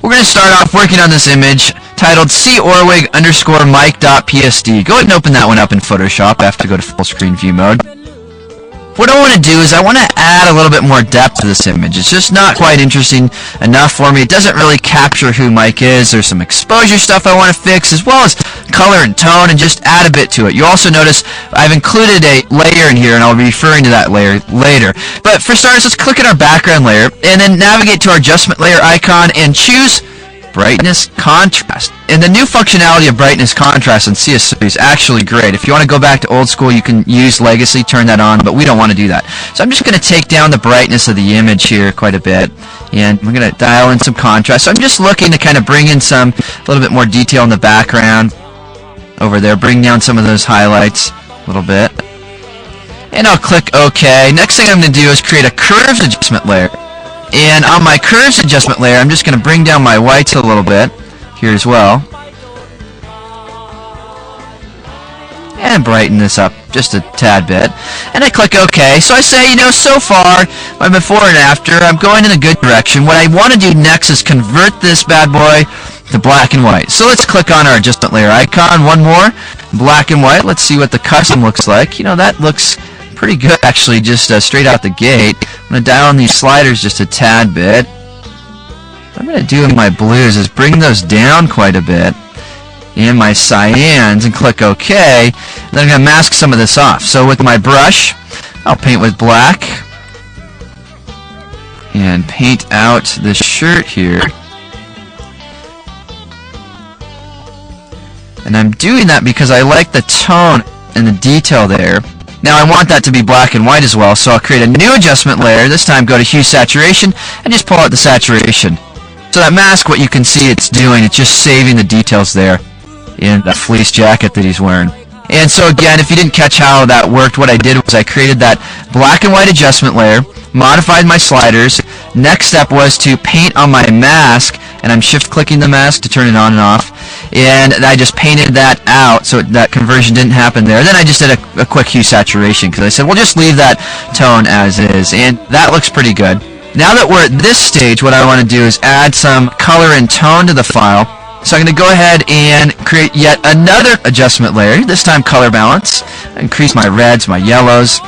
We're going to start off working on this image titled corwig_mic.psd. Go ahead and open that one up in Photoshop. I have to go to full screen view mode. What I want to do is I want to add a little bit more depth to this image. It's just not quite interesting enough for me. It doesn't really capture who Mike is. There's some exposure stuff I want to fix, as well as color and tone, and just add a bit to it. You also notice I've included a layer in here, and I'll be referring to that layer later. But for starters, let's click on our background layer, and then navigate to our adjustment layer icon and choose brightness contrast. And the new functionality of brightness contrast in CS3 is actually great. If you want to go back to old school, you can use legacy, turn that on, but we don't want to do that. So I'm just going to take down the brightness of the image here quite a bit, and I'm going to dial in some contrast. So I'm just looking to kind of bring in a little bit more detail in the background over there, bring down some of those highlights a little bit. And I'll click OK. Next thing I'm going to do is create a curves adjustment layer. And on my curves adjustment layer, I'm just going to bring down my whites a little bit here as well. And brighten this up just a tad bit. And I click OK. So I say, so far, my before and after, I'm going in a good direction. What I want to do next is convert this bad boy to black and white. So let's click on our adjustment layer icon. One more. Black and white. Let's see what the custom looks like. That looks pretty good, actually, just straight out the gate. I'm going to dial in these sliders just a tad bit. What I'm going to do in my blues is bring those down quite a bit, and my cyans, and click OK. And then I'm going to mask some of this off. So with my brush, I'll paint with black, and paint out this shirt here. And I'm doing that because I like the tone and the detail there. Now I want that to be black and white as well, so I'll create a new adjustment layer. This time go to Hue Saturation and just pull out the saturation. So that mask, what you can see it's doing, it's just saving the details there in the fleece jacket that he's wearing. And so again, if you didn't catch how that worked, what I did was I created that black and white adjustment layer, modified my sliders. Next step was to paint on my mask, and I'm shift clicking the mask to turn it on and off. And I just painted that out so that conversion didn't happen there. Then I just did a quick hue saturation because I said, well, just leave that tone as is. And that looks pretty good. Now that we're at this stage, what I want to do is add some color and tone to the file. So I'm going to go ahead and create yet another adjustment layer, this time color balance. Increase my reds, my yellows.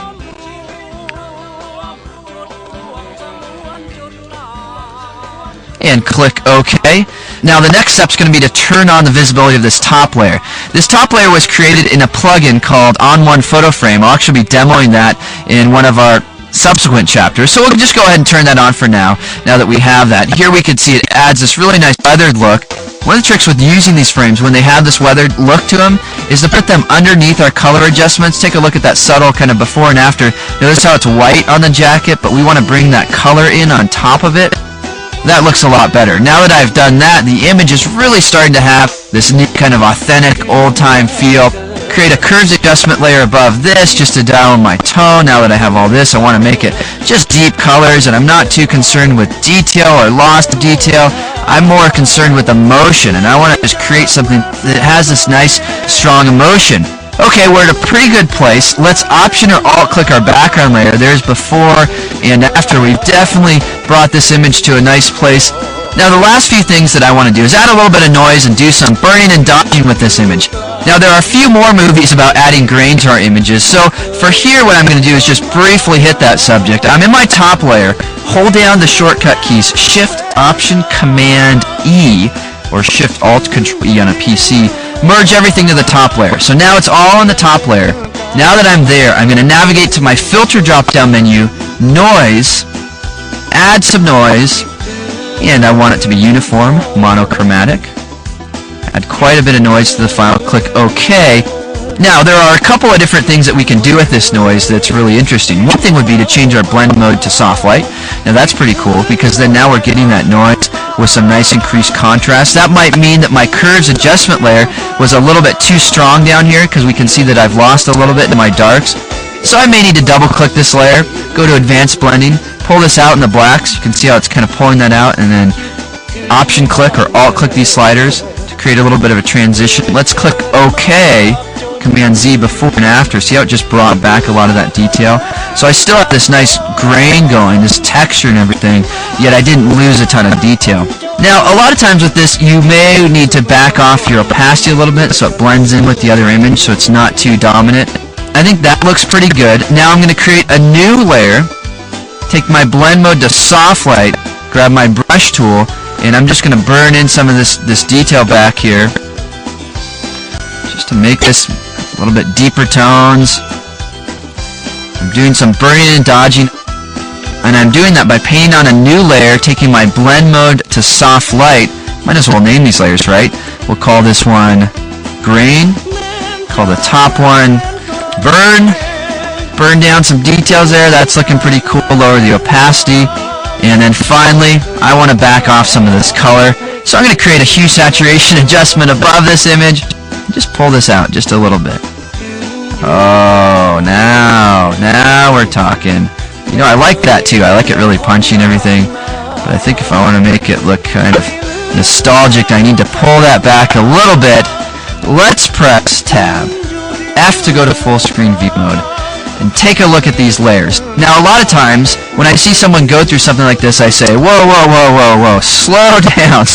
And click OK. Now the next step is going to be to turn on the visibility of this top layer. This top layer was created in a plugin called On1 Photo Frame. I'll actually be demoing that in one of our subsequent chapters. So we'll just go ahead and turn that on for now that we have that. Here we can see it adds this really nice weathered look. One of the tricks with using these frames when they have this weathered look to them is to put them underneath our color adjustments. Take a look at that subtle kind of before and after. Notice how it's white on the jacket, but we want to bring that color in on top of it. That looks a lot better. Now that I've done that, the image is really starting to have this neat kind of authentic old-time feel. Create a curves adjustment layer above this just to dial in my tone. Now that I have all this, I want to make it just deep colors, and I'm not too concerned with detail or loss of detail. I'm more concerned with emotion, and I want to just create something that has this nice, strong emotion. Okay, we're at a pretty good place. Let's Option or Alt click our background layer. There's before and after. We've definitely brought this image to a nice place. Now the last few things that I want to do is add a little bit of noise and do some burning and dodging with this image. Now there are a few more movies about adding grain to our images, so for here what I'm going to do is just briefly hit that subject. I'm in my top layer, hold down the shortcut keys Shift, Option, Command, E, or Shift, Alt, Control, E on a PC. Merge everything to the top layer. So now it's all on the top layer. Now that I'm there, I'm going to navigate to my filter drop-down menu, noise, add some noise, and I want it to be uniform, monochromatic. Add quite a bit of noise to the file, click OK. Now there are a couple of different things that we can do with this noise that's really interesting. One thing would be to change our blend mode to soft light. Now that's pretty cool because then now we're getting that noise with some nice increased contrast. That might mean that my curves adjustment layer was a little bit too strong down here because we can see that I've lost a little bit in my darks. So I may need to double click this layer, go to advanced blending, pull this out in the blacks. You can see how it's kind of pulling that out, and then Option click or Alt click these sliders to create a little bit of a transition. Let's click OK. Command Z before and after. See how it just brought back a lot of that detail? So I still have this nice grain going, this texture and everything, yet I didn't lose a ton of detail. Now, a lot of times with this, you may need to back off your opacity a little bit so it blends in with the other image so it's not too dominant. I think that looks pretty good. Now I'm going to create a new layer, take my blend mode to soft light, grab my brush tool, and I'm just going to burn in some of this detail back here just to make this a little bit deeper tones. I'm doing some burning and dodging, and I'm doing that by painting on a new layer, taking my blend mode to soft light. Might as well name these layers, right? We'll call this one grain, call the top one burn down some details there. That's looking pretty cool. Lower the opacity, and then finally I want to back off some of this color, so I'm going to create a hue saturation adjustment above this image. Just pull this out just a little bit. Oh, now we're talking. You know, I like that too. I like it really punchy and everything, but I think if I want to make it look kind of nostalgic, I need to pull that back a little bit. Let's press Tab F to go to full screen view mode and take a look at these layers. Now, a lot of times when I see someone go through something like this, I say, whoa, slow down.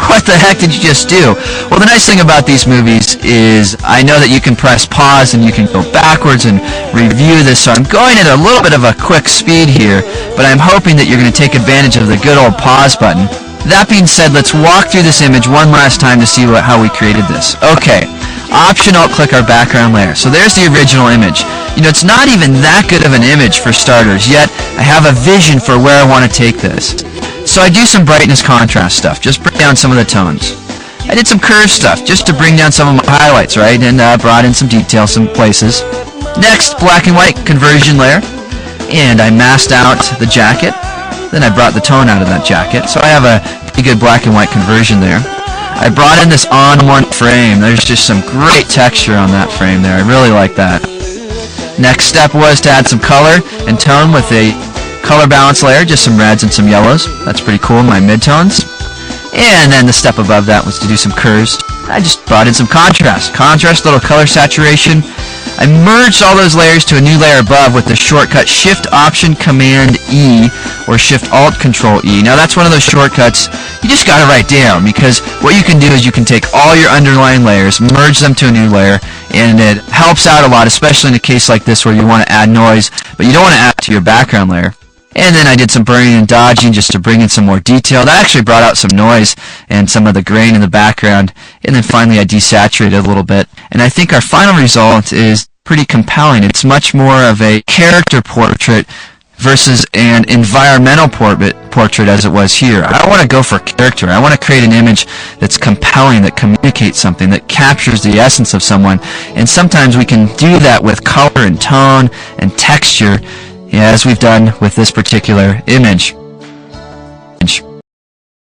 What the heck did you just do? Well, the nice thing about these movies is I know that you can press pause and you can go backwards and review this, so I'm going at a little bit of a quick speed here, but I'm hoping that you're going to take advantage of the good old pause button. That being said, let's walk through this image one last time to see how we created this. Okay, Option Alt click our background layer. So there's the original image. You know, it's not even that good of an image for starters, yet I have a vision for where I want to take this. So I do some brightness contrast stuff, just bring down some of the tones. I did some curve stuff, just to bring down some of my highlights, right, and brought in some details, some places. Next, black and white conversion layer, and I masked out the jacket. Then I brought the tone out of that jacket, so I have a pretty good black and white conversion there. I brought in this on-one frame. There's just some great texture on that frame there. I really like that. Next step was to add some color and tone with a color balance layer, just some reds and some yellows. That's pretty cool in my midtones. And then the step above that was to do some curves. I just brought in some contrast, little color saturation. I merged all those layers to a new layer above with the shortcut Shift-Option-Command-E or Shift-Alt-Control-E. Now that's one of those shortcuts you just got to write down, because what you can do is you can take all your underlying layers, merge them to a new layer, and it helps out a lot, especially in a case like this where you want to add noise, but you don't want to add to your background layer. And then I did some burning and dodging just to bring in some more detail. That actually brought out some noise and some of the grain in the background. And then finally I desaturated a little bit. And I think our final result is pretty compelling. It's much more of a character portrait versus an environmental portrait as it was here. I want to go for character. I want to create an image that's compelling, that communicates something, that captures the essence of someone. And sometimes we can do that with color and tone and texture, as we've done with this particular image.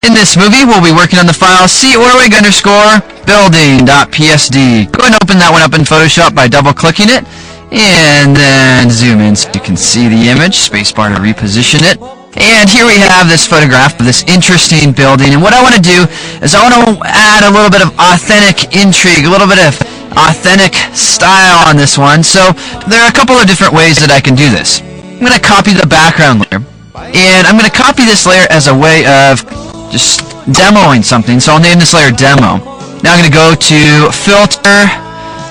In this movie, we'll be working on the file c_building.psd. Go ahead and open that one up in Photoshop by double-clicking it, and then zoom in so you can see the image, spacebar to reposition it. And here we have this photograph of this interesting building, and what I want to do is I want to add a little bit of authentic intrigue, a little bit of authentic style on this one. So there are a couple of different ways that I can do this. I'm going to copy the background layer, and I'm going to copy this layer as a way of just demoing something, so I'll name this layer Demo. Now I'm going to go to Filter,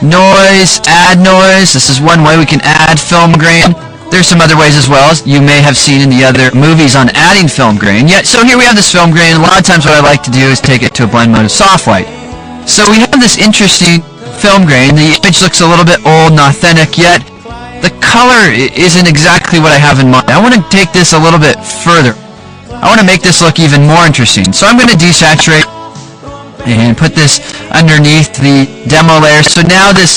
Noise, Add Noise. This is one way we can add film grain. There's some other ways as well, as you may have seen in the other movies on adding film grain. So here we have this film grain. A lot of times what I like to do is take it to a blend mode of soft light. So we have this interesting film grain. The image looks a little bit old and authentic, yet the color isn't exactly what I have in mind. I want to take this a little bit further. I want to make this look even more interesting. So I'm going to desaturate and put this underneath the demo layer. So now this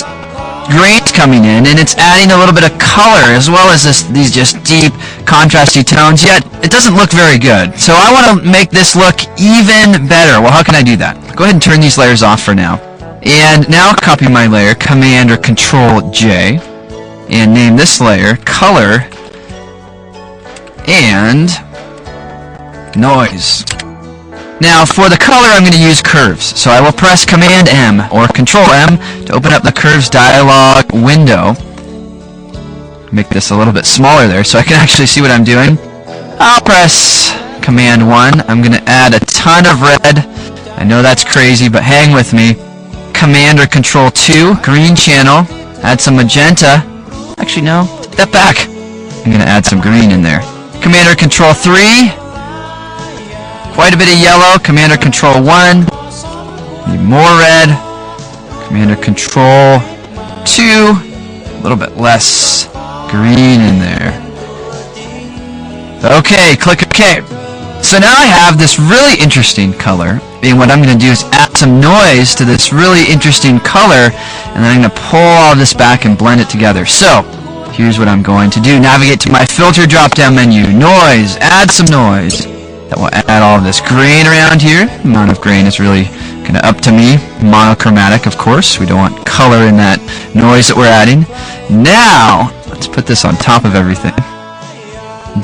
grain's coming in, and it's adding a little bit of color as well as these just deep contrasty tones, yet it doesn't look very good. So I want to make this look even better. Well, how can I do that? Go ahead and turn these layers off for now. And now copy my layer, Command or Control J, and name this layer Color and Noise. Now for the color I'm going to use curves, so I will press Command M or Control M to open up the curves dialog window. Make this a little bit smaller there so I can actually see what I'm doing. I'll press Command 1. I'm going to add a ton of red. I know that's crazy, but hang with me. Command or Control 2, green channel. Add some magenta. Actually, no. Take that back. I'm going to add some green in there. Command or Control 3. Quite a bit of yellow. Command or Control 1. Need more red. Command or Control 2. A little bit less green in there. Okay, click OK. So now I have this really interesting color, and what I'm going to do is add some noise to this really interesting color, and then I'm going to pull all this back and blend it together. So here's what I'm going to do. Navigate to my filter drop-down menu, noise, add some noise. That will add all of this grain around here. The amount of grain is really kind of up to me. Monochromatic, of course. We don't want color in that noise that we're adding. Now, let's put this on top of everything.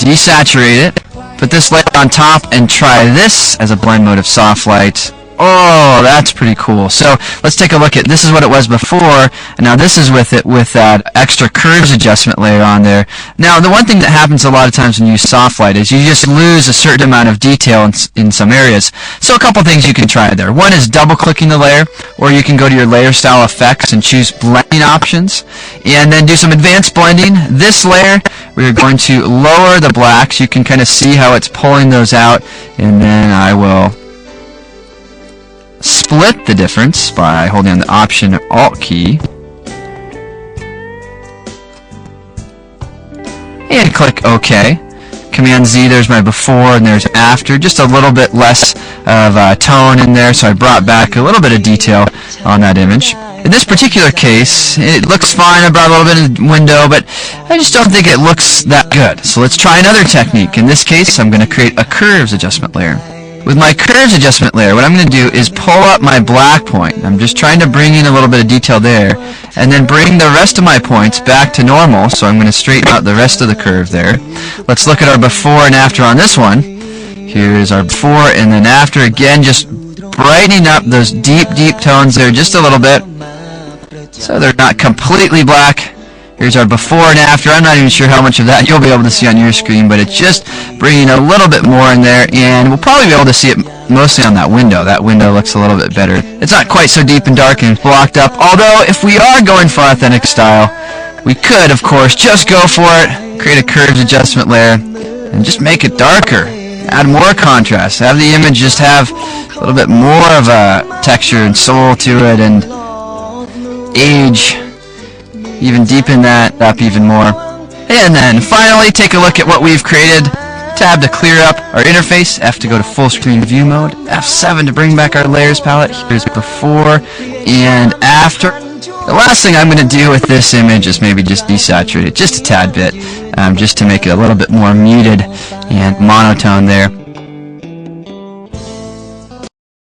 Desaturate it. Put this layer on top and try this as a blend mode of soft light. Oh, that's pretty cool. So let's take a look at, this is what it was before, and now this is with it with that extra curves adjustment layer on there. Now the one thing that happens a lot of times when you use soft light is you just lose a certain amount of detail in some areas. So a couple things you can try there. One is double clicking the layer, or you can go to your layer style effects and choose blending options, and then do some advanced blending. This layer, we're going to lower the blacks. You can kind of see how it's pulling those out, and then I will split the difference by holding the Option or Alt key and click OK. Command Z, there's my before and there's after, just a little bit less of tone in there, so I brought back a little bit of detail on that image. In this particular case, it looks fine. I brought a little bit of window, but I just don't think it looks that good. So let's try another technique. In this case, I'm going to create a curves adjustment layer. With my curves adjustment layer, what I'm going to do is pull up my black point. I'm just trying to bring in a little bit of detail there, and then bring the rest of my points back to normal, so I'm going to straighten out the rest of the curve there. Let's look at our before and after on this one. Here's our before and then after. Again, just brightening up those deep, deep tones there just a little bit, so they're not completely black. Here's our before and after. I'm not even sure how much of that you'll be able to see on your screen, but it's just bringing a little bit more in there, and we'll probably be able to see it mostly on that window. That window looks a little bit better. It's not quite so deep and dark and blocked up, although if we are going for authentic style, we could, of course, just go for it, create a curves adjustment layer, and just make it darker. Add more contrast. Have the image just have a little bit more of a texture and soul to it, and age. Even deepen that up even more. And then finally take a look at what we've created. Tab to clear up our interface, F to go to full screen view mode, F7 to bring back our layers palette. Here's before and after. The last thing I'm going to do with this image is maybe just desaturate it just a tad bit, just to make it a little bit more muted and monotone there.